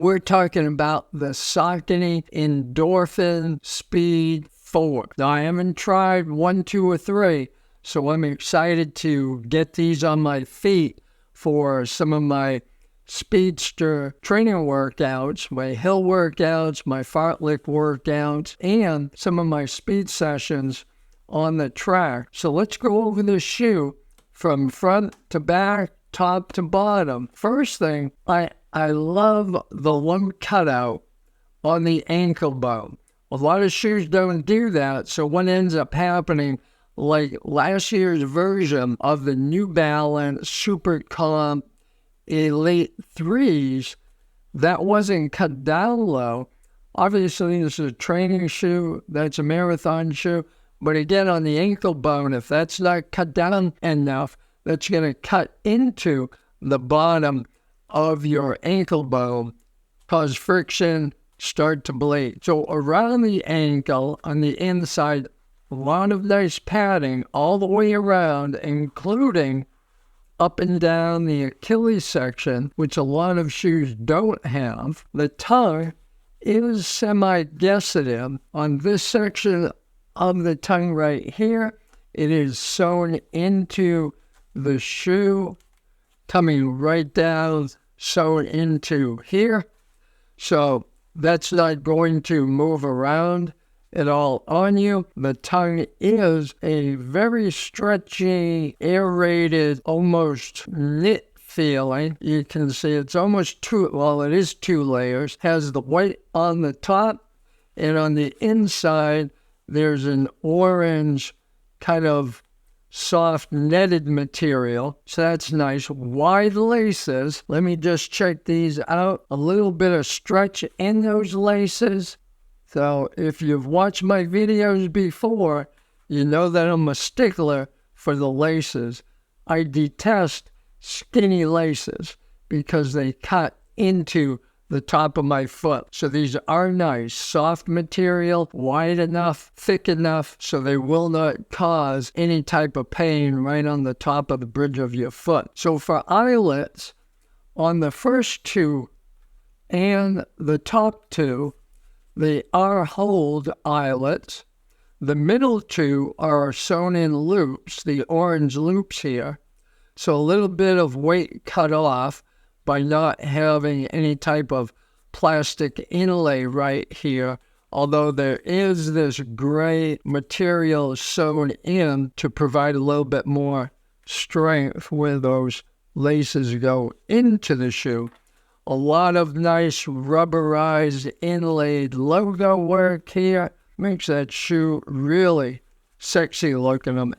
We're talking about the Saucony ENDORPHIN Speed 4. Now, I haven't tried 1, 2, or 3, so I'm excited to get these on my feet for some of my speedster training workouts, my hill workouts, my fartlek workouts, and some of my speed sessions on the track. So let's go over this shoe from front to back, top to bottom. First thing, I love the one cutout on the ankle bone. A lot of shoes don't do that, so what ends up happening, like last year's version of the New Balance Super Comp Elite 3s, that wasn't cut down low. Obviously, this is a training shoe, that's a marathon shoe, but again, on the ankle bone, if that's not cut down enough, that's going to cut into the bottom of your ankle bone, cause friction, start to bleed. So around the ankle, on the inside, a lot of nice padding all the way around, including up and down the Achilles section, which a lot of shoes don't have. The tongue is semi-gusseted. On this section of the tongue right here, it is sewn into the shoe, coming right down, sewn into here. So that's not going to move around at all on you. The tongue is a very stretchy, aerated, almost knit feeling. You can see it's almost it is 2 layers. Has the white on the top, and on the inside, there's an orange kind of soft netted material. So that's nice. Wide laces. Let me just check these out. A little bit of stretch in those laces. So if you've watched my videos before, you know that I'm a stickler for the laces. I detest skinny laces because they cut into the top of my foot. So these are nice, soft material, wide enough, thick enough, so they will not cause any type of pain right on the top of the bridge of your foot. So for eyelets, on the first 2 and the top 2, they are hold eyelets. The middle 2 are sewn in loops, the orange loops here. So a little bit of weight cut off by not having any type of plastic inlay right here, although there is this gray material sewn in to provide a little bit more strength where those laces go into the shoe. A lot of nice rubberized inlaid logo work here. Makes that shoe really sexy looking. I'm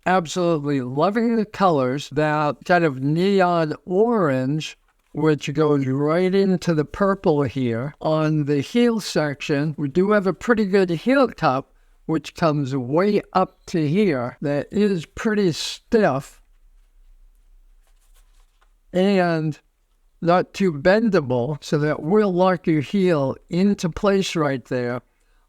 absolutely loving the colors. That kind of neon orange, which goes right into the purple here. On the heel section, we do have a pretty good heel cup, which comes way up to here. That is pretty stiff and not too bendable, so that will lock your heel into place right there.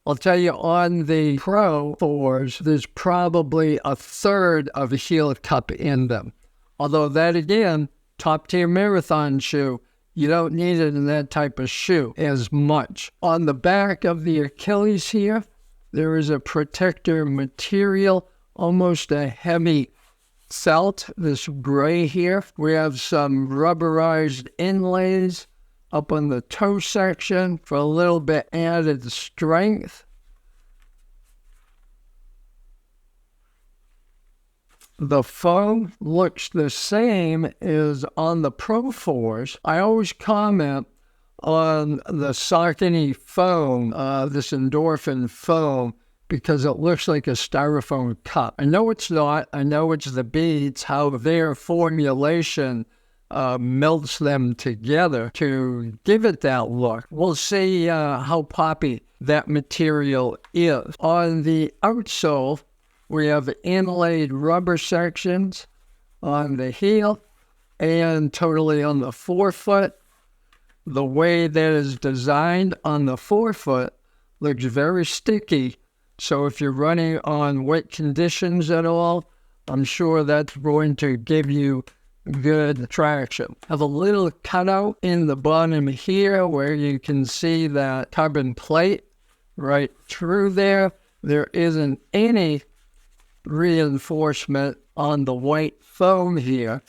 I'll tell you, on the Pro 4s, there's probably a third of a heel cup in them. Although that, again, top-tier marathon shoe, you don't need it in that type of shoe as much. On the back of the Achilles here, there is a protector material, almost a heavy felt, this gray here. We have some rubberized inlays up on the toe section for a little bit added strength. The foam looks the same as on the Pro 4s. I always comment on the Saucony foam, this endorphin foam, because it looks like a styrofoam cup. I know it's not. I know it's the beads, how their formulation melts them together to give it that look. We'll see how poppy that material is. On the outsole, we have inlaid rubber sections on the heel and totally on the forefoot. The way that is designed on the forefoot looks very sticky. So if you're running on wet conditions at all, I'm sure that's going to give you good traction. I have a little cutout in the bottom here where you can see that carbon plate right through there. There isn't any reinforcement on the white foam here.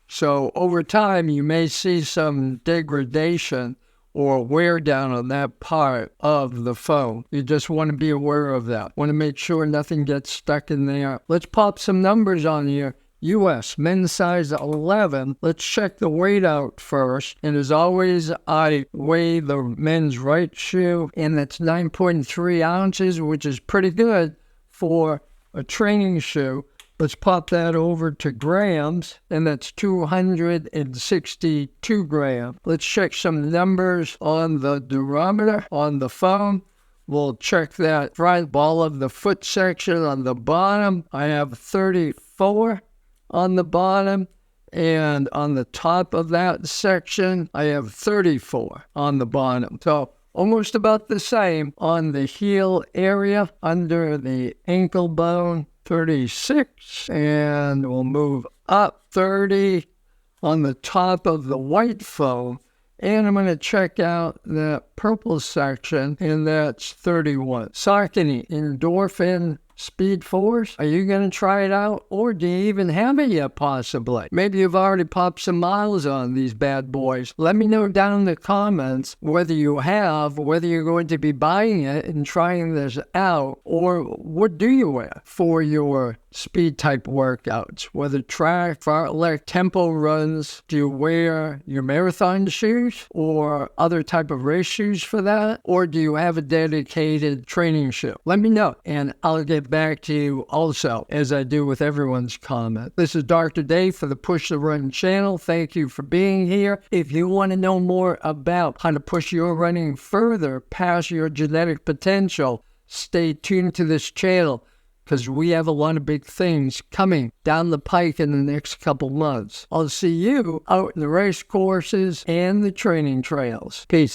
So over time, you may see some degradation or wear down on that part of the foam. You just want to be aware of that. Want to make sure nothing gets stuck in there. Let's pop some numbers on here. US, men's size 11. Let's check the weight out first. And as always, I weigh the men's right shoe, and that's 9.3 ounces, which is pretty good for a training shoe. Let's pop that over to grams, and that's 262 grams. Let's check some numbers on the durometer on the foam. We'll check that front ball of the foot section on the bottom. I have 34 on the bottom, and on the top of that section, I have 34 on the bottom. So almost about the same on the heel area under the ankle bone. 36, and we'll move up 30 on the top of the white foam, and I'm going to check out that purple section, and that's 31. Saucony Endorphin Speed 4s. Are you going to try it out, or do you even have it yet, possibly? Maybe you've already popped some miles on these bad boys. Let me know down in the comments whether you have, whether you're going to be buying it and trying this out, or what do you wear for your speed type workouts, whether track, fartlek, tempo runs. Do you wear your marathon shoes or other type of race shoes for that, or do you have a dedicated training shoe? Let me know, and I'll get back to you also, as I do with everyone's comment. This is Dr. Dave for the Push the Run channel. Thank you for being here. If you want to know more about how to push your running further past your genetic potential, stay tuned to this channel, because we have a lot of big things coming down the pike in the next couple months. I'll see you out in the race courses and the training trails. Peace.